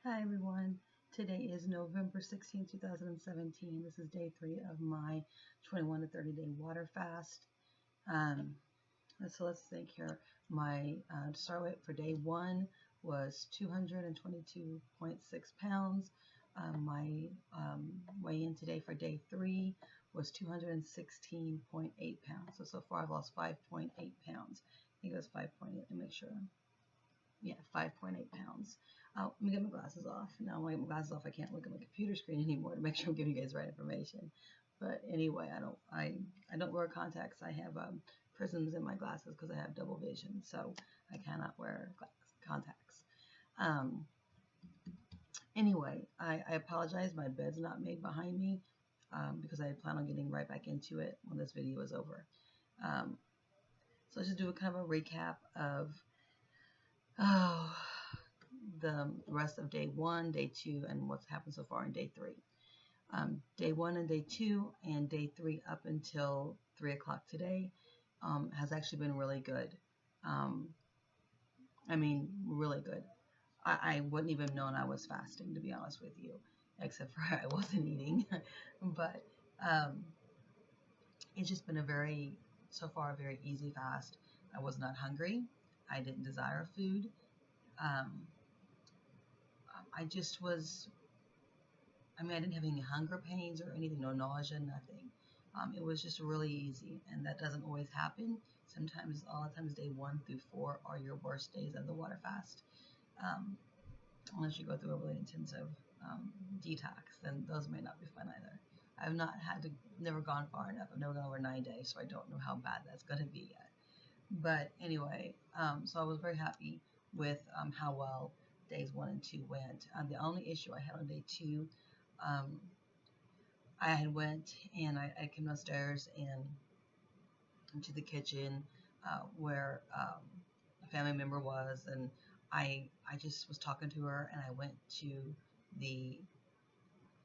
Hi everyone. Today is November 16, 2017. This is day 3 of my 21 to 30 day water fast. So let's think here. My to start with, for day 1 was 222.6 pounds. My weigh-in today for day 3 was 216.8 pounds. So far I've lost 5.8 pounds. I think it was 5.8. Let me make sure. Yeah, 5.8 pounds. Let me get my glasses off. Now when I get my glasses off, I can't look at my computer screen anymore to make sure I'm giving you guys the right information. But anyway, I don't wear contacts. I have prisms in my glasses because I have double vision, so I cannot wear contacts. Anyway, I apologize. My bed's not made behind me because I plan on getting right back into it when this video is over. So let's just do a kind of a recap of the rest of day 1, day 2, and what's happened so far in day 3. Day 1 and day 2 and day 3 up until 3 o'clock today has actually been really good. I mean, really good. I wouldn't even have known I was fasting, to be honest with you, except for I wasn't eating. But it's just been so far, a very easy fast. I was not hungry. I didn't desire food. I just was, I didn't have any hunger pains or anything, no nausea, nothing. It was just really easy, and that doesn't always happen. Sometimes, a lot of times, day 1 through 4 are your worst days of the water fast. Unless you go through a really intensive detox, then those may not be fun either. I've never gone far enough. I've never gone over 9 days, so I don't know how bad that's going to be yet. But anyway, so I was very happy with how well days 1 and 2 went. The only issue I had on day 2, I had went and I came downstairs and into the kitchen where a family member was, and I just was talking to her, and I went to the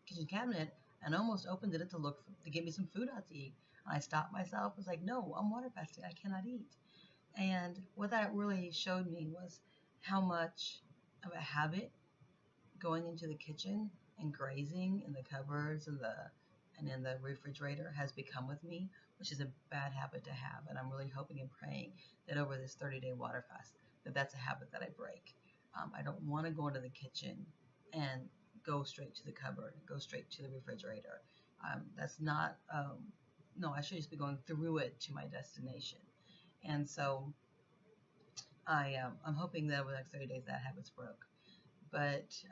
kitchen cabinet and almost opened it to get me some food out to eat. And I stopped myself. I was like, no, I'm water fasting. I cannot eat. And what that really showed me was how much of a habit going into the kitchen and grazing in the cupboards and in the refrigerator has become with me, which is a bad habit to have. And I'm really hoping and praying that over this 30-day water fast, that's a habit that I break. I don't want to go into the kitchen and go straight to the cupboard, go straight to the refrigerator. That's not, no, I should just be going through it to my destination. And so I'm hoping that over the next 30 days that habit's broke. But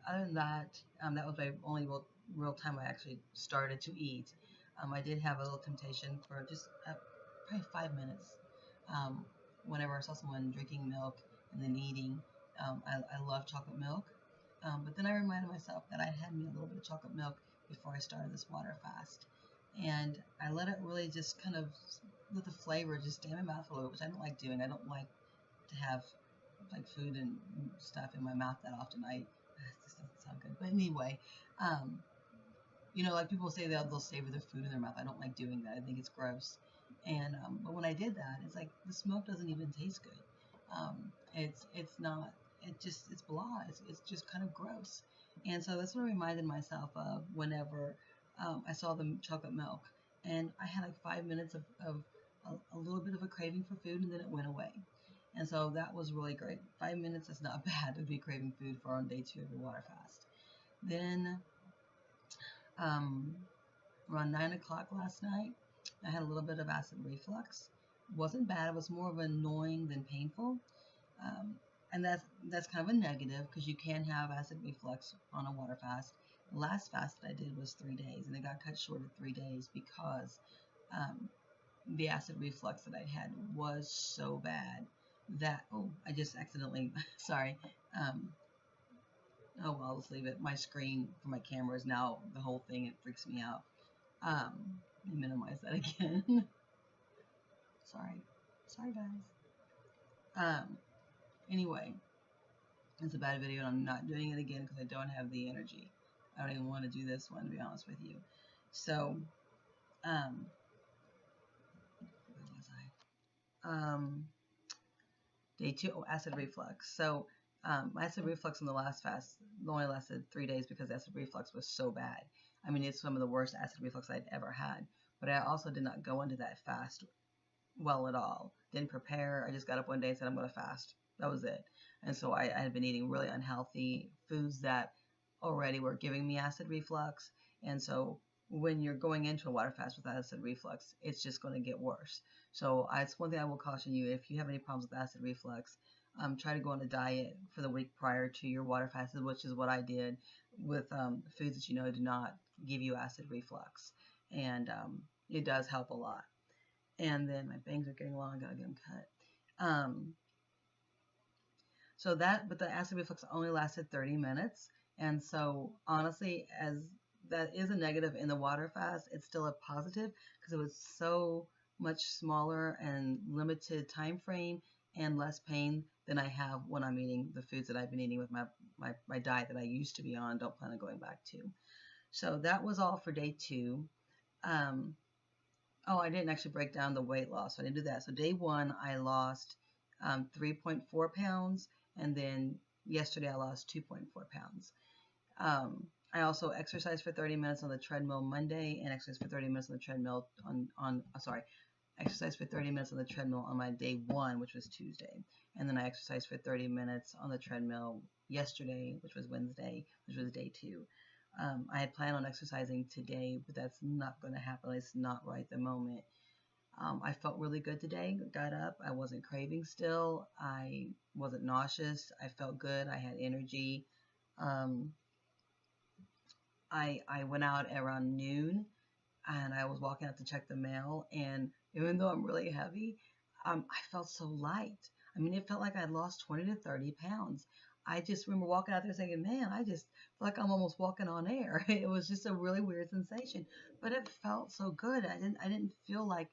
other than that, that was my only real time I actually started to eat. I did have a little temptation for just probably 5 minutes. Whenever I saw someone drinking milk and then eating, I love chocolate milk. But then I reminded myself that I had me a little bit of chocolate milk before I started this water fast. And I let it really just kind of let the flavor just stay in my mouth a little, which I don't like doing. I don't like to have like food and stuff in my mouth that often. This doesn't sound good, but anyway, like people say they'll savor their food in their mouth. I don't like doing that. I think it's gross. And but when I did that, it's like the smoke doesn't even taste good. It's not. It's blah. It's just kind of gross. And so that's what I reminded myself of whenever I saw the chocolate milk, and I had like 5 minutes of a little bit of a craving for food, and then it went away. And so that was really great. 5 minutes is not bad to be craving food for on day 2 of your water fast. Then around 9 o'clock last night, I had a little bit of acid reflux. It wasn't bad. It was more of annoying than painful. And that's kind of a negative because you can have acid reflux on a water fast. The last fast that I did was 3 days, and it got cut short at 3 days because the acid reflux that I had was so bad that, I just accidentally, sorry, oh well, let's leave it. My screen for my camera is now the whole thing. It freaks me out. Let me minimize that again. Sorry guys. Anyway, it's a bad video and I'm not doing it again because I don't have the energy. I don't even want to do this one, to be honest with you. So, where was I? Day 2, acid reflux. So, My acid reflux on the last fast only lasted 3 days because acid reflux was so bad. I mean, it's some of the worst acid reflux I'd ever had. But I also did not go into that fast well at all. Didn't prepare. I just got up one day and said, I'm going to fast. That was it. And so I had been eating really unhealthy foods that already were giving me acid reflux. And so when you're going into a water fast with acid reflux, it's just going to get worse. So it's one thing I will caution you: if you have any problems with acid reflux, try to go on a diet for the week prior to your water fast, which is what I did with foods that you know do not give you acid reflux. And it does help a lot. And then my bangs are getting long, I gotta get them cut. But the acid reflux only lasted 30 minutes. And so honestly, as that is a negative in the water fast, it's still a positive because it was so much smaller and limited time frame and less pain than I have when I'm eating the foods that I've been eating with my diet that I used to be on, don't plan on going back to. So that was all for day 2. Oh, I didn't actually break down the weight loss, so I didn't do that. So day 1, I lost 3.4 pounds, and then yesterday I lost 2.4 pounds. I also exercised for 30 minutes on the treadmill Monday, and exercised for 30 minutes on the treadmill exercised for 30 minutes on the treadmill on my day 1, which was Tuesday. And then I exercised for 30 minutes on the treadmill yesterday, which was Wednesday, which was day 2. I had planned on exercising today, but that's not going to happen. It's not right at the moment. I felt really good today. Got up. I wasn't craving still. I wasn't nauseous. I felt good. I had energy. I went out around noon, and I was walking out to check the mail. And even though I'm really heavy, I felt so light. I mean, it felt like I'd lost 20 to 30 pounds. I just remember walking out there thinking, man, I just feel like I'm almost walking on air. It was just a really weird sensation, but it felt so good. I didn't feel like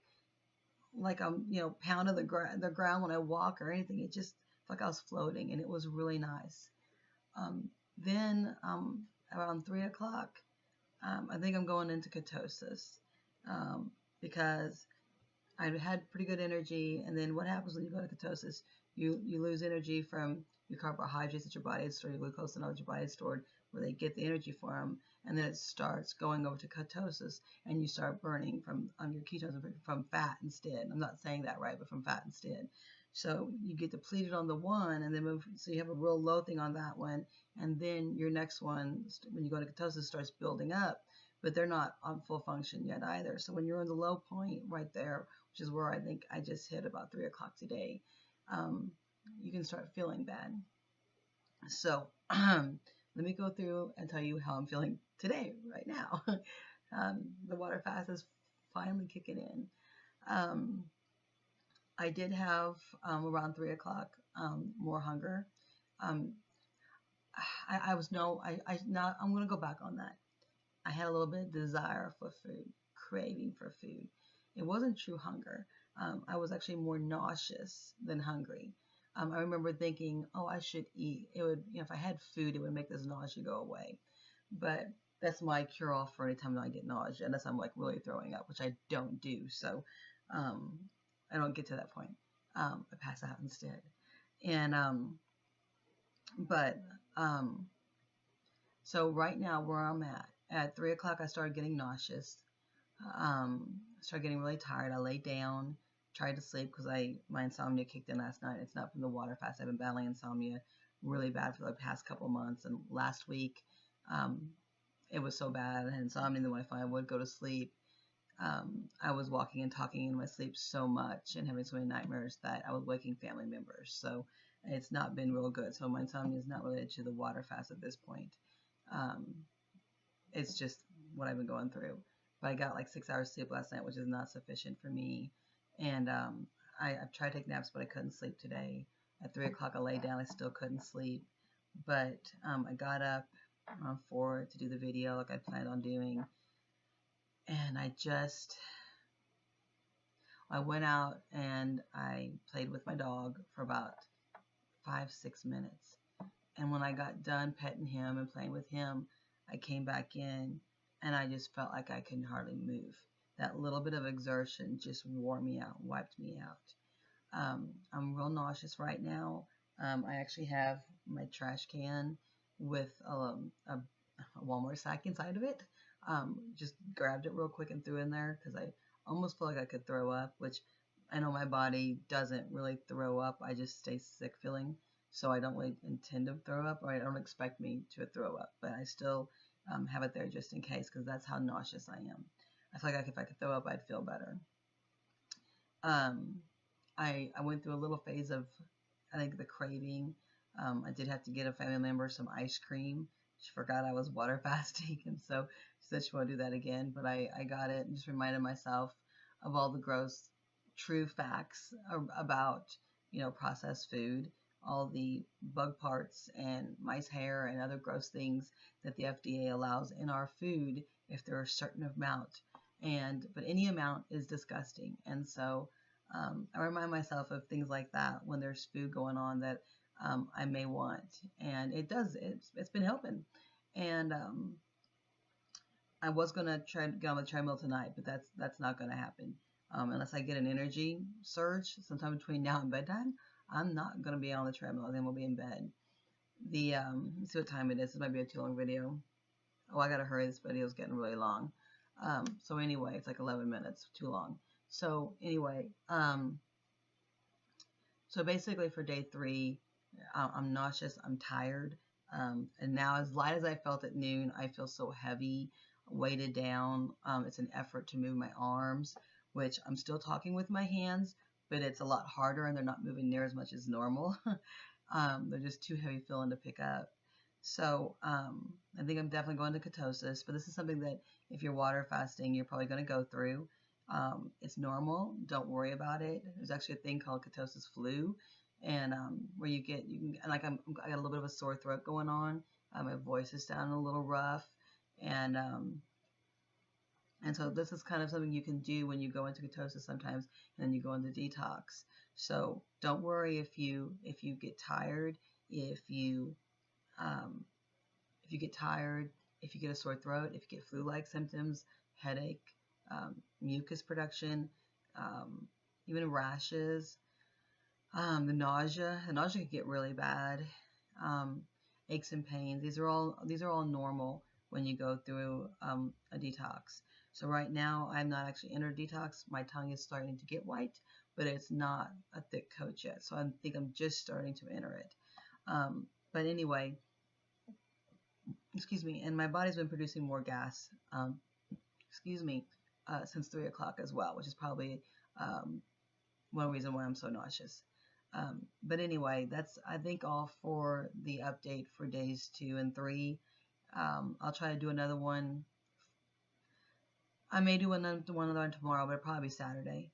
I'm, pounding the ground when I walk or anything. It just felt like I was floating, and it was really nice. Then around 3 o'clock, I think I'm going into ketosis because I had pretty good energy. And then what happens when you go to ketosis? You lose energy from your carbohydrates that your body has stored, your glucose and all that your body has stored, where they get the energy from, and then it starts going over to ketosis, and you start burning from your ketones from fat instead. I'm not saying that right, but from fat instead. So you get depleted on the one, and then so you have a real low thing on that one, and then your next one, when you go to ketosis, starts building up, but they're not on full function yet either. So when you're in the low point right there, which is where I think I just hit about 3 o'clock today, you can start feeling bad. So let me go through and tell you how I'm feeling today, right now. The water fast is finally kicking in. I did have around 3 o'clock more hunger. I'm going to go back on that. I had a little bit of desire for food, craving for food. It wasn't true hunger. I was actually more nauseous than hungry. I remember thinking, oh, I should eat. It would, if I had food, it would make this nausea go away. But that's my cure-all for any time that I get nausea, unless I'm like really throwing up, which I don't do. So I don't get to that point. I pass out instead. And so right now where I'm at 3 o'clock, I started getting nauseous. Started getting really tired. I laid down, tried to sleep because my insomnia kicked in last night. It's not from the water fast. I've been battling insomnia really bad for the past couple months. And last week, it was so bad. I had insomnia. And then when I finally would go to sleep, I was walking and talking in my sleep so much and having so many nightmares that I was waking family members. So it's not been real good. So my insomnia is not related to the water fast at this point. It's just what I've been going through. But I got like 6 hours sleep last night, which is not sufficient for me. And I've tried to take naps, but I couldn't sleep today. At 3 o'clock, I lay down. I still couldn't sleep. But I got up around 4 to do the video like I planned on doing. And I went out and I played with my dog for about 5-6 minutes. And when I got done petting him and playing with him, I came back in and I just felt like I couldn't hardly move. That little bit of exertion just wore me out, wiped me out. I'm real nauseous right now. I actually have my trash can with a Walmart sack inside of it. Just grabbed it real quick and threw in there because I almost feel like I could throw up, which I know my body doesn't really throw up. I just stay sick feeling. So I don't really intend to throw up, or I don't expect me to throw up, but I still have it there just in case because that's how nauseous I am. I feel like if I could throw up, I'd feel better. Um, I went through a little phase of, I think, the craving. I did have to get a family member some ice cream. She forgot I was water fasting, and so she said she won't do that again. But I got it and just reminded myself of all the gross, true facts about, processed food, all the bug parts and mice hair and other gross things that the FDA allows in our food if there are a certain amount. But any amount is disgusting, and so I remind myself of things like that when there's food going on that I may want, and it's been helping. And I was gonna try to get on the treadmill tonight, but that's not gonna happen unless I get an energy surge sometime between now and bedtime. I'm not gonna be on the treadmill. Then we'll be in bed. Let's see what time it is. This might be a too long video. Oh, I gotta hurry. This video's getting really long. So anyway, it's like 11 minutes, too long. So anyway, so basically for day 3, I'm nauseous, I'm tired, and now as light as I felt at noon, I feel so heavy, weighted down. It's an effort to move my arms, which I'm still talking with my hands, but it's a lot harder and they're not moving near as much as normal. They're just too heavy feeling to pick up. So I think I'm definitely going to ketosis, but this is something that if you're water fasting, you're probably going to go through. It's normal. Don't worry about it. There's actually a thing called ketosis flu, and where you can, I got a little bit of a sore throat going on. My voice is sounding a little rough, and so this is kind of something you can do when you go into ketosis sometimes, and then you go into detox. So don't worry if you get tired, if you get tired, if you get a sore throat, if you get flu-like symptoms, headache, mucus production, even rashes, the nausea. The nausea can get really bad. Aches and pains. These are all normal when you go through a detox. So right now I'm not actually in a detox. My tongue is starting to get white, but it's not a thick coat yet. So I think I'm just starting to enter it. But anyway, excuse me, and my body's been producing more gas, since 3 o'clock as well, which is probably one reason why I'm so nauseous. But anyway, that's, I think, all for the update for days 2 and 3. I'll try to do another one. I may do one other tomorrow, but it'll probably be Saturday.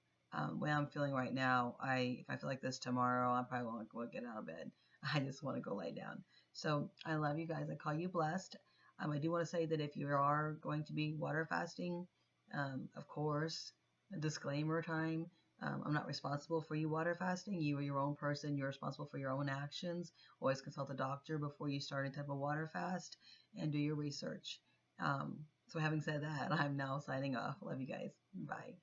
Way I'm feeling right now, if I feel like this tomorrow, I probably won't go get out of bed. I just want to go lay down. So I love you guys. I call you blessed. I do want to say that if you are going to be water fasting, of course, a disclaimer time. I'm not responsible for you water fasting. You are your own person. You're responsible for your own actions. Always consult a doctor before you start any type of water fast, and do your research. So having said that, I'm now signing off. Love you guys. Bye.